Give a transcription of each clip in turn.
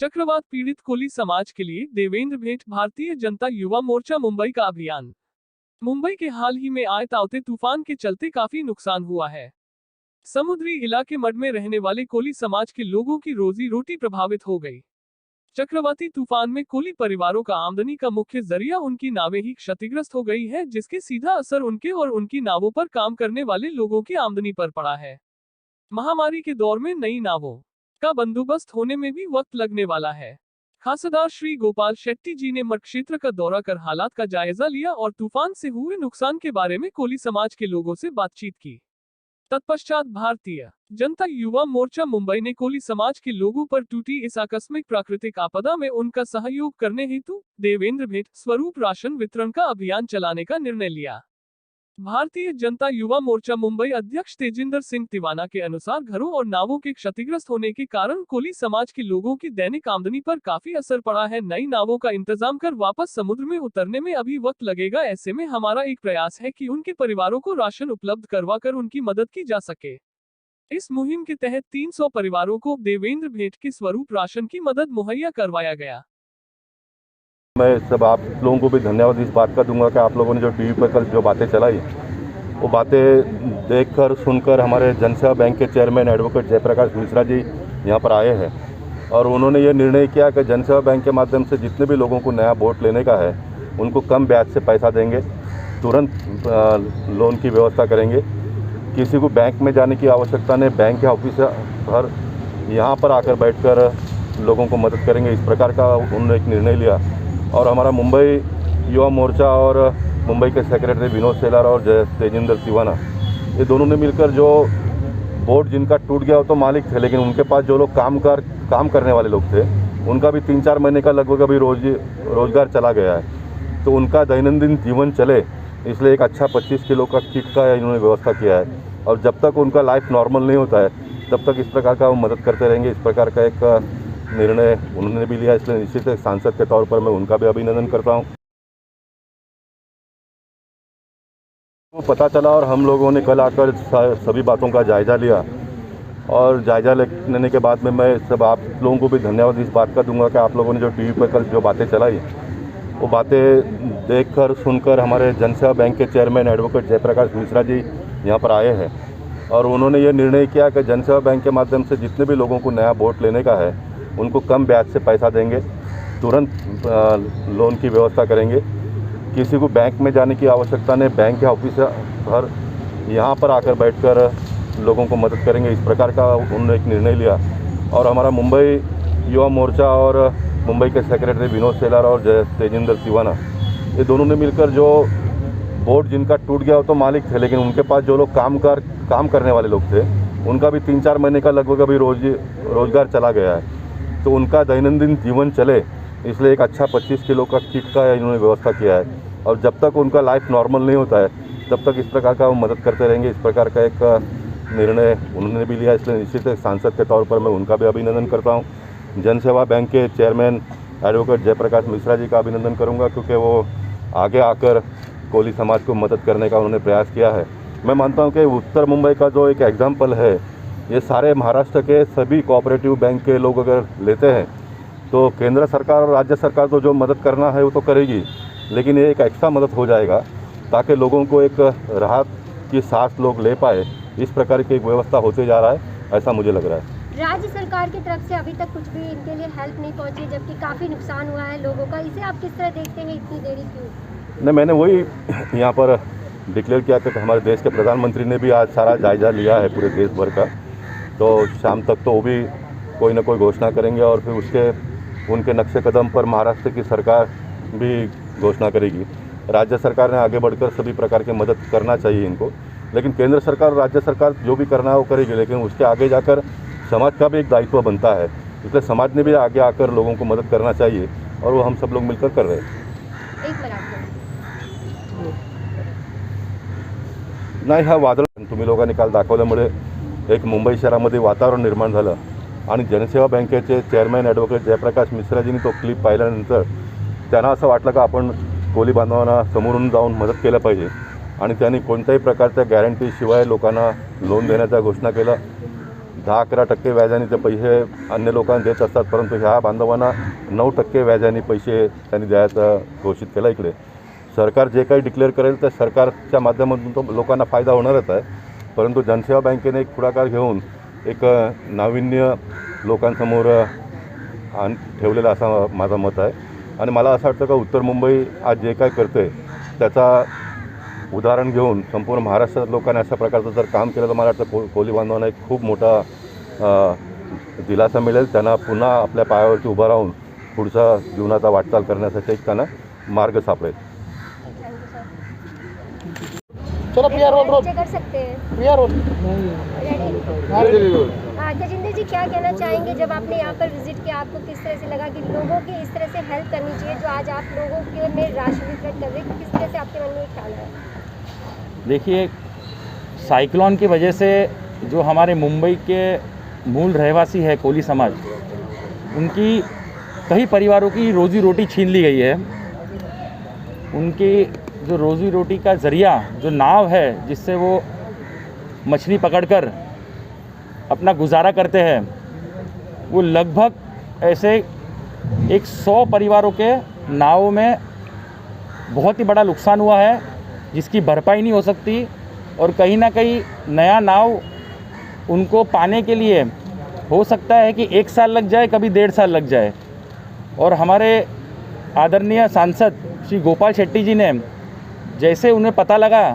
चक्रवात पीड़ित कोली समाज के लिए देवेंद्र भेंट भारतीय जनता युवा मोर्चा मुंबई का अभियान। मुंबई के हाल ही में आए ताउते तूफान के चलते काफी नुकसान हुआ है। समुद्री इलाके मड में रहने वाले कोली समाज के लोगों की रोजी रोटी प्रभावित हो गई। चक्रवाती तूफान में कोली परिवारों का आमदनी का मुख्य जरिया उनकी नावें ही क्षतिग्रस्त हो गई है, जिसके सीधा असर उनके और उनकी नावों पर काम करने वाले लोगों की आमदनी पर पड़ा है। महामारी के दौर में नई नावों का बंदोबस्त होने में भी वक्त लगने वाला है। खासदार श्री गोपाल शेट्टी जी ने मठ क्षेत्र का दौरा कर हालात का जायजा लिया और तूफान से हुए नुकसान के बारे में कोली समाज के लोगों से बातचीत की। तत्पश्चात भारतीय जनता युवा मोर्चा मुंबई ने कोली समाज के लोगों पर टूटी इस आकस्मिक प्राकृतिक आपदा में उनका सहयोग करने हेतु देवेंद्र भेंट स्वरूप राशन वितरण का अभियान चलाने का निर्णय लिया। भारतीय जनता युवा मोर्चा मुंबई अध्यक्ष तेजिंदर सिंह तिवाना के अनुसार घरों और नावों के क्षतिग्रस्त होने के कारण कोली समाज के लोगों की दैनिक आमदनी पर काफी असर पड़ा है। नई नावों का इंतजाम कर वापस समुद्र में उतरने में अभी वक्त लगेगा। ऐसे में हमारा एक प्रयास है कि उनके परिवारों को राशन उपलब्ध करवाकर उनकी मदद की जा सके। इस मुहिम के तहत 300 परिवारों को देवेंद्र भेंट के स्वरूप राशन की मदद मुहैया करवाया गया। मैं सब आप लोगों को भी धन्यवाद इस बात का दूंगा कि आप लोगों ने जो टीवी पर कल जो बातें चलाई, वो बातें देखकर सुनकर हमारे जनसेवा बैंक के चेयरमैन एडवोकेट जयप्रकाश मिश्रा जी यहाँ पर आए हैं और उन्होंने ये निर्णय किया कि जनसेवा बैंक के माध्यम से जितने भी लोगों को नया वोट लेने का है उनको कम ब्याज से पैसा देंगे, तुरंत लोन की व्यवस्था करेंगे। किसी को बैंक में जाने की आवश्यकता नहीं, बैंक के ऑफिस पर यहाँ पर आकर बैठकर लोगों को मदद करेंगे। इस प्रकार का उन्होंने एक निर्णय लिया और हमारा मुंबई युवा मोर्चा और मुंबई के सेक्रेटरी विनोद सेलार और तेजिंदर तिवाना, ये दोनों ने मिलकर जो बोर्ड जिनका टूट गया वो तो मालिक थे, लेकिन उनके पास जो लोग काम करने वाले लोग थे उनका भी 3-4 महीने का लगभग अभी रोजगार चला गया है। तो उनका दैनंदिन जीवन चले इसलिए एक अच्छा 25 किलो का किट का इन्होंने व्यवस्था किया है और जब तक उनका लाइफ नॉर्मल नहीं होता है तब तक इस प्रकार का वो मदद करते रहेंगे। इस प्रकार का एक निर्णय उन्होंने भी लिया, इसलिए निश्चित एक सांसद के तौर पर मैं उनका भी अभिनंदन करता हूं। वो पता चला और हम लोगों ने कल आकर सभी बातों का जायजा लिया और जायजा लेने के बाद में मैं सब आप लोगों को भी धन्यवाद इस बात का दूंगा कि आप लोगों ने जो टीवी पर कल जो बातें चलाई, वो बातें देखकर सुनकर हमारे जनसेवा बैंक के चेयरमैन एडवोकेट जयप्रकाश मिश्रा जी यहाँ पर आए हैं और उन्होंने ये निर्णय किया कि जनसेवा बैंक के माध्यम से जितने भी लोगों को नया वोट लेने का है उनको कम ब्याज से पैसा देंगे, तुरंत लोन की व्यवस्था करेंगे। किसी को बैंक में जाने की आवश्यकता नहीं, बैंक के ऑफिस पर यहाँ पर आकर बैठकर लोगों को मदद करेंगे। इस प्रकार का उन्होंने एक निर्णय लिया और हमारा मुंबई युवा मोर्चा और मुंबई के सेक्रेटरी विनोद सेलार और तेजिंदर तिवाना, ये दोनों ने मिलकर जो बोर्ड जिनका टूट गया वो तो मालिक थे, लेकिन उनके पास जो लोग काम करने वाले लोग थे उनका भी 3-4 महीने का लगभग अभी रोजगार चला गया है। तो उनका दैनंदिन जीवन चले इसलिए एक अच्छा 25 किलो का किट का इन्होंने व्यवस्था किया है और जब तक उनका लाइफ नॉर्मल नहीं होता है तब तक इस प्रकार का वो मदद करते रहेंगे। इस प्रकार का एक निर्णय उन्होंने भी लिया, इसलिए निश्चित एक सांसद के तौर पर मैं उनका भी अभिनंदन करता हूँ। जनसेवा बैंक के चेयरमैन एडवोकेट जयप्रकाश मिश्रा जी का अभिनंदन करूँगा क्योंकि वो आगे आकर कोली समाज को मदद करने का उन्होंने प्रयास किया है। मैं मानता हूँ कि उत्तर मुंबई का जो एक एग्जाम्पल है, ये सारे महाराष्ट्र के सभी कोऑपरेटिव बैंक के लोग अगर लेते हैं तो केंद्र सरकार और राज्य सरकार तो जो मदद करना है वो तो करेगी, लेकिन ये एक एक्स्ट्रा मदद हो जाएगा ताकि लोगों को एक राहत की सांस लोग ले पाए। इस प्रकार की एक व्यवस्था होते जा रहा है, ऐसा मुझे लग रहा है। राज्य सरकार की तरफ से अभी तक कुछ भी इनके लिए हेल्प नहीं पहुंची, जबकि काफ़ी नुकसान हुआ है लोगों का। इसे आप किस तरह देखते हैं, इतनी देरी क्यों? नहीं, मैंने वही यहाँ पर डिक्लेयर किया कि हमारे देश के प्रधानमंत्री ने भी आज सारा जायजा लिया है पूरे देश भर का, तो शाम तक तो वो भी कोई ना कोई घोषणा करेंगे और फिर उनके नक्शे कदम पर महाराष्ट्र की सरकार भी घोषणा करेगी। राज्य सरकार ने आगे बढ़कर सभी प्रकार की मदद करना चाहिए इनको, लेकिन केंद्र सरकार और राज्य सरकार जो भी करना है वो करेगी, लेकिन उसके आगे जाकर समाज का भी एक दायित्व बनता है, इसलिए समाज ने भी आगे आकर लोगों को मदद करना चाहिए और वो हम सब लोग मिलकर कर रहे हैं। नाही, हा वादळ तुम्ही लोकांनी काल दाखवल्यामुळे एक मुंबई शहरामध्ये वातावरण निर्माण झालं आणि जनसेवा बँकेचे चेअरमॅन ॲडव्होकेट जयप्रकाश मिश्राजींनी तो क्लिप पाहिल्यानंतर त्यांना असं वाटलं की आपण कोली बांधवांना समोरून जाऊन मदत केलं पाहिजे आणि त्यांनी कोणत्याही प्रकारच्या गॅरंटीशिवाय लोकांना लोन देण्याचा घोषणा केला 10-11% व्याजाने ते पैसे अन्य लोकांना देत असतात, परंतु ह्या बांधवांना 9% व्याजाने पैसे त्यांनी द्यायचं घोषित केलं. इकडे सरकार जे काही डिक्लेअर करेल त्या सरकारच्या माध्यमातून तो लोकांना फायदा होणारच आहे, परंतु जनसेवा बँकेने एक पुढाकार घेऊन एक नाविन्य लोकांसमोर ठेवलेलं असं माझं मत आहे. आणि मला असं वाटतं का उत्तर मुंबई आज जे काय करते त्याचा उदाहरण घेऊन संपूर्ण महाराष्ट्रात लोकांनी अशा प्रकारचं जर काम केलं तर मला वाटतं कोळी बांधवांना एक खूप मोठा दिलासा मिळेल. त्यांना पुन्हा आपल्या पायावरती उभं राहून पुढचा जीवनाचा वाटचाल करण्यासाठी एक त्यांना मार्ग सापडेल. चलो पीआर रोल नीचे कर सकते हैं। पीआर रोल गजेंद्र जी, क्या कहना चाहेंगे जब आपने यहाँ पर विजिट किया, आपको किस तरह से लगा कि लोगों की इस तरह से हेल्प करनी चाहिए जो आज आप लोगों के में राशि वितरण कर रहे हैं, किस तरह से आपके मन में ख्याल है? देखिए, साइक्लोन की वजह से जो हमारे मुंबई के मूल रहवासी है कोली समाज, उनकी कई परिवारों की रोज़ी रोटी छीन ली गई है. उनकी जो रोज़ी रोटी का ज़रिया जो नाव है जिससे वो मछली पकड़कर अपना गुजारा करते हैं, वो लगभग ऐसे 100 परिवारों के नावों में बहुत ही बड़ा नुकसान हुआ है जिसकी भरपाई नहीं हो सकती. और कहीं ना कहीं नया नाव उनको पाने के लिए हो सकता है कि 1 साल लग जाए, कभी 1.5 साल लग जाए. और हमारे आदरणीय सांसद श्री गोपाल शेट्टी जी ने जैसे उन्हें पता लगा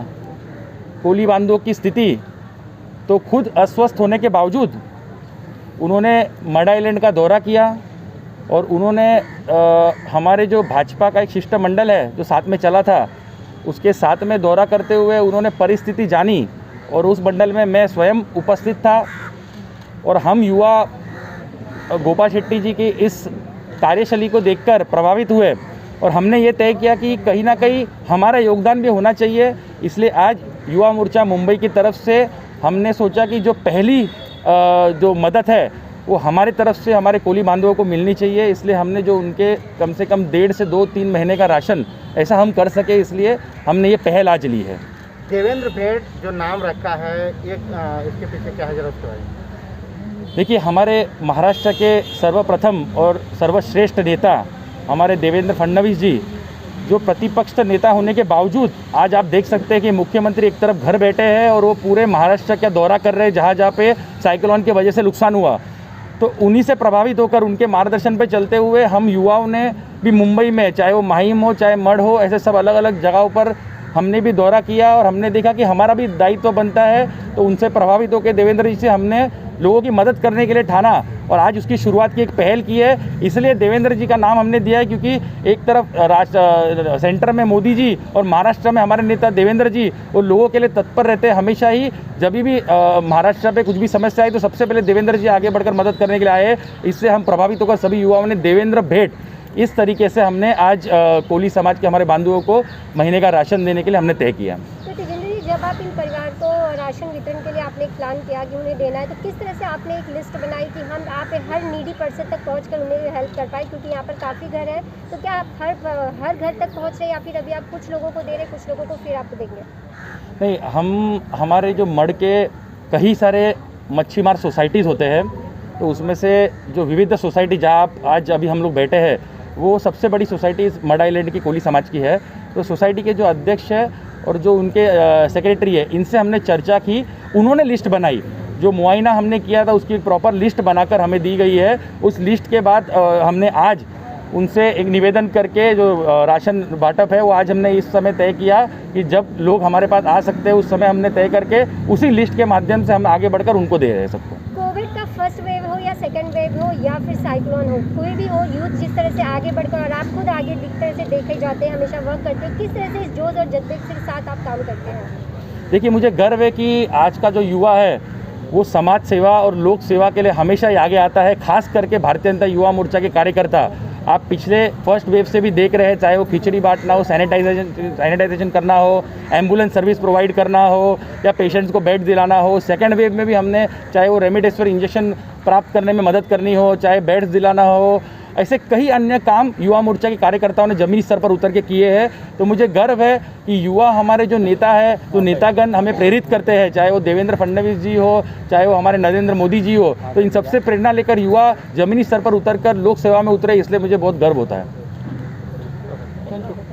कोली बांधों की स्थिति, तो खुद अस्वस्थ होने के बावजूद उन्होंने मड आइलैंड का दौरा किया. और उन्होंने हमारे जो भाजपा का एक शिष्टमंडल है जो साथ में चला था, उसके साथ में दौरा करते हुए उन्होंने परिस्थिति जानी. और उस मंडल में मैं स्वयं उपस्थित था. और हम युवा गोपाल शेट्टी जी की इस कार्यशैली को देखकर प्रभावित हुए और हमने ये तय किया कि कहीं ना कहीं हमारा योगदान भी होना चाहिए. इसलिए आज युवा मोर्चा मुंबई की तरफ से हमने सोचा कि जो पहली जो मदद है वो हमारी तरफ से हमारे कोली बांधवों को मिलनी चाहिए. इसलिए हमने जो उनके कम से कम 1.5 से 2-3 महीने का राशन ऐसा हम कर सके, इसलिए हमने ये पहल आज ली है. देवेंद्र भेट जो नाम रखा है, इसके पीछे क्या है, जरा उसके बारे में? देखिए, हमारे महाराष्ट्र के सर्वप्रथम और सर्वश्रेष्ठ नेता हमारे देवेंद्र फडणवीस जी, जो प्रतिपक्ष नेता होने के बावजूद आज आप देख सकते हैं कि मुख्यमंत्री एक तरफ घर बैठे हैं और वो पूरे महाराष्ट्र का दौरा कर रहे हैं जहाँ जहाँ पे साइक्लोन की वजह से नुकसान हुआ. तो उन्हीं से प्रभावित होकर उनके मार्गदर्शन पे चलते हुए हम युवाओं ने भी मुंबई में, चाहे वो माहिम हो चाहे मड हो, ऐसे सब अलग अलग जगहों पर हमने भी दौरा किया. और हमने देखा कि हमारा भी दायित्व बनता है, तो उनसे प्रभावित होकर देवेंद्र जी से हमने लोगों की मदद करने के लिए ठाना और आज उसकी शुरुआत की एक पहल की है. इसलिए देवेंद्र जी का नाम हमने दिया है क्योंकि एक तरफ सेंटर में मोदी जी और महाराष्ट्र में हमारे नेता देवेंद्र जी वो लोगों के लिए तत्पर रहते हैं हमेशा ही. जब भी महाराष्ट्र पे कुछ भी समस्या आई तो सबसे पहले देवेंद्र जी आगे बढ़कर मदद करने के लिए आए. इससे हम प्रभावित होकर सभी युवाओं ने देवेंद्र भेट इस तरीके से हमने आज कोली समाज के हमारे बांधवों को महीने का राशन देने के लिए हमने तय किया. तो तेजेंद्र जी, जब आप इन परिवार को राशन वितरण के लिए आपने एक प्लान किया कि उन्हें देना है, तो किस तरह से आपने एक लिस्ट बनाई कि हम आप हर नीडी पर्सन तक पहुंचकर उन्हें हेल्प कर पाए, क्योंकि यहाँ पर काफ़ी घर है, तो क्या आप हर घर तक पहुँच रहे या फिर अभी आप कुछ लोगों को दे रहे, कुछ लोगों को फिर आपको देंगे? नहीं, हम हमारे जो मड के कई सारे मच्छीमार सोसाइटीज़ होते हैं, तो उसमें से जो विविध सोसाइटी जहाँ आप आज अभी हम लोग बैठे हैं, वो सबसे बड़ी सोसाइटी इस मड आइलैंड की कोली समाज की है. तो सोसाइटी के जो अध्यक्ष है और जो उनके सेक्रेटरी है, इनसे हमने चर्चा की. उन्होंने लिस्ट बनाई, जो मुआयना हमने किया था उसकी एक प्रॉपर लिस्ट बनाकर हमें दी गई है. उस लिस्ट के बाद हमने आज उनसे एक निवेदन करके जो राशन बांटअप है वो आज हमने इस समय तय किया कि जब लोग हमारे पास आ सकते हैं उस समय हमने तय करके उसी लिस्ट के माध्यम से हम आगे बढ़कर उनको दे रहे सबको. कोविड का फर्स्ट वेव हो या सेकंड वेव हो या फिर साइक्लोन हो, कोई भी हो, यूथ जिस तरह से आगे बढ़कर, और आप खुद आगे दिख तरह से देखे जाते हैं, हमेशा वर्क करते हैं, किस तरह से इस जोश और जज्बे के साथ आप काम करते हैं? देखिए, मुझे गर्व है कि आज का जो युवा है वो समाज सेवा और लोक सेवा के लिए हमेशा ही आगे आता है. खास करके भारतीय जनता युवा मोर्चा के कार्यकर्ता आप पिछले फर्स्ट वेव से भी देख रहे हैं, चाहे वो खिचड़ी बांटना हो, सैनिटाइजेशन करना हो, एम्बुलेंस सर्विस प्रोवाइड करना हो या पेशेंट्स को बेड दिलाना हो. सेकंड वेव में भी हमने चाहे वो रेमडेसिविर इंजेक्शन प्राप्त करने में मदद करनी हो, चाहे बेड्स दिलाना हो, ऐसे कई अन्य काम युवा मोर्चा के कार्यकर्ताओं ने जमीनी स्तर पर उतर के किए हैं। तो मुझे गर्व है कि युवा हमारे जो नेता है, तो नेतागण हमें प्रेरित करते हैं, चाहे वो देवेंद्र फडणवीस जी हो, चाहे वो हमारे नरेंद्र मोदी जी हो। तो इन सबसे प्रेरणा लेकर युवा जमीनी स्तर पर उतरकर लोक सेवा में उतरे, इसलिए मुझे बहुत गर्व होता है। Thank you.